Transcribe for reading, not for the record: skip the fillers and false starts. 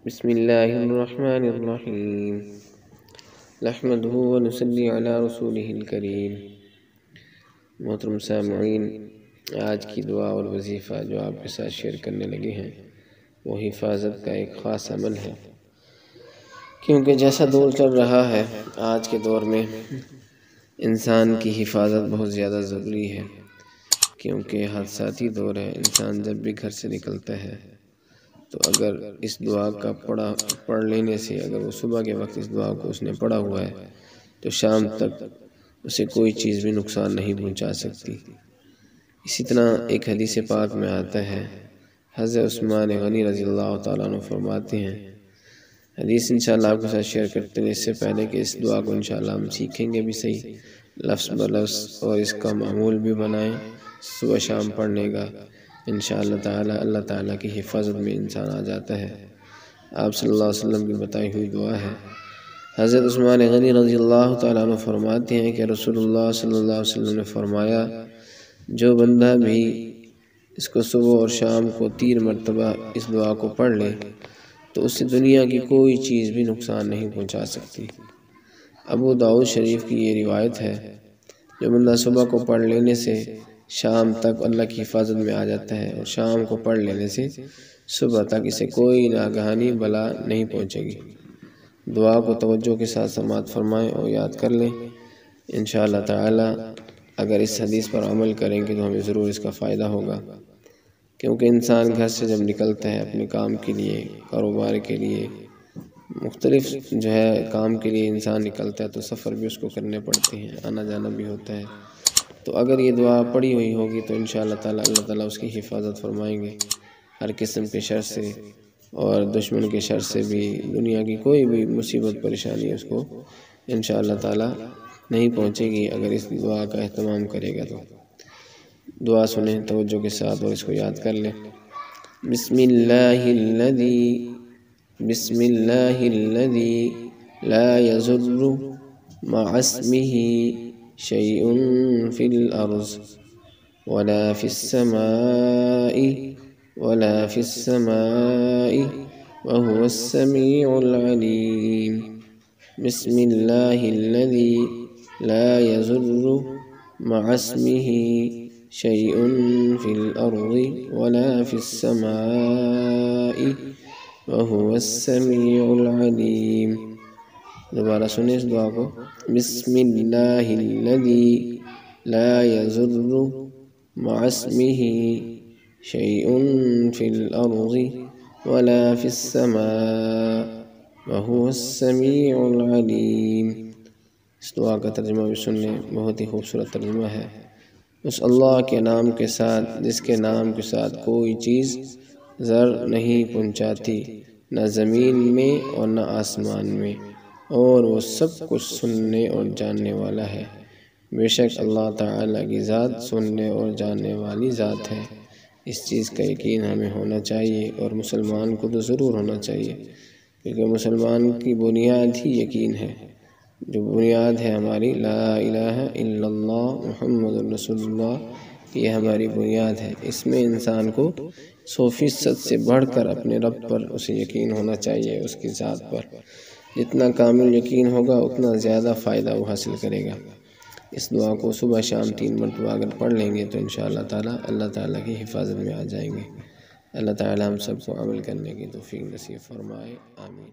بسم اللہ الرحمن الرحیم نحمدہ ونصلی علی رسولہ الکریم۔ محترم سامعین، آج کی دعا اور وظیفہ جو آپ کے ساتھ شیئر کرنے لگے ہیں وہ حفاظت کا ایک خاص عمل ہے، کیونکہ جیسا دور چل رہا ہے آج کے دور میں انسان کی حفاظت بہت زیادہ ضروری ہے، کیونکہ حادثاتی دور ہے۔ انسان جب بھی گھر سے نکلتا ہے تو اگر اس دعا کا پڑھ لینے سے، اگر وہ صبح کے وقت اس دعا کو اس نے پڑھا ہوا ہے تو شام تک اسے کوئی چیز بھی نقصان نہیں پہنچا سکتی۔ اسی طرح ایک حدیث پاک میں آتا ہے، حضرت عثمان غنی رضی اللہ تعالیٰ عنہ فرماتے ہیں، حدیث انشاءاللہ آپ کے ساتھ شیئر کرتے ہیں، اس سے پہلے کہ اس دعا کو انشاءاللہ ہم سیکھیں گے بھی صحیح لفظ بلفظ اور اس کا معمول بھی بنائیں صبح شام پڑھنے کا، انشاءاللہ تعالی اللہ تعالیٰ کی حفاظت میں انسان آ جاتا ہے۔ آپ صلی اللہ علیہ وسلم کی بتائی ہوئی دعا ہے۔ حضرت عثمان غنی رضی اللہ تعالیٰ عنہ فرماتے ہیں کہ رسول اللہ صلی اللہ علیہ وسلم نے فرمایا، جو بندہ بھی اس کو صبح اور شام کو 3 مرتبہ اس دعا کو پڑھ لے تو اسے دنیا کی کوئی چیز بھی نقصان نہیں پہنچا سکتی۔ ابو داؤد شریف کی یہ روایت ہے، جو بندہ صبح کو پڑھ لینے سے شام تک اللہ کی حفاظت میں آ جاتا ہے، اور شام کو پڑھ لینے سے صبح تک اسے کوئی ناگہانی بلا نہیں پہنچے گی۔ دعا کو توجہ کے ساتھ سماعت فرمائیں اور یاد کر لیں۔ انشاءاللہ تعالی اگر اس حدیث پر عمل کریں گے تو ہمیں ضرور اس کا فائدہ ہوگا، کیونکہ انسان گھر سے جب نکلتا ہے اپنے کام کے لیے، کاروبار کے لیے، مختلف کام کے لیے انسان نکلتا ہے تو سفر بھی اس کو کرنے پڑتے ہیں، آنا جانا بھی ہوتا ہے، تو اگر یہ دعا پڑھی ہوئی ہوگی تو انشاءاللہ تعالی اللہ تعالیٰ اس کی حفاظت فرمائیں گے، ہر قسم کے شر سے اور دشمن کے شر سے بھی، دنیا کی کوئی بھی مصیبت پریشانی اس کو انشاءاللہ تعالی نہیں پہنچے گی اگر اس دعا کا اہتمام کرے گا۔ تو دعا سنیں توجہ کے ساتھ اور اس کو یاد کر لیں۔ بسم اللہ الذی لا یضر مع اسمہ شیء فی الارض ولا فی السماء وهو السمیع العلیم۔ بسم اللہ الذی لا یضر مع اسمہ شیء فی الارض ولا فی السماء وهو السمیع العلیم۔ دوبارہ سنیں اس دعا کو۔ بسم اللہ الذی لا یضر مع اسمہ شیء فی الارض ولا فی السماء وهو السمیع العلیم۔ اس دعا کا ترجمہ بھی سن لیں، بہت ہی خوبصورت ترجمہ ہے۔ اس اللہ کے نام کے ساتھ جس کے نام کے ساتھ کوئی چیز ضرر نہیں پہنچاتی، نہ زمین میں اور نہ آسمان میں، اور وہ سب کچھ سننے اور جاننے والا ہے۔ بے شک اللہ تعالیٰ کی ذات سننے اور جاننے والی ذات ہے۔ اس چیز کا یقین ہمیں ہونا چاہیے، اور مسلمان کو تو ضرور ہونا چاہیے، کیونکہ مسلمان کی بنیاد ہی یقین ہے۔ جو بنیاد ہے ہماری لا الہ الا اللہ محمد رسول اللہ، یہ ہماری بنیاد ہے۔ اس میں انسان کو 100% سے بڑھ کر اپنے رب پر اسے یقین ہونا چاہیے، اس کی ذات پر۔ جتنا کامل یقین ہوگا اتنا زیادہ فائدہ وہ حاصل کرے گا۔ اس دعا کو صبح شام 3 مرتبہ اگر پڑھ لیں گے تو انشاءاللہ تعالی اللہ تعالیٰ کی حفاظت میں آ جائیں گے۔ اللہ تعالیٰ ہم سب کو عمل کرنے کی توفیق نصیب فرمائے، آمین۔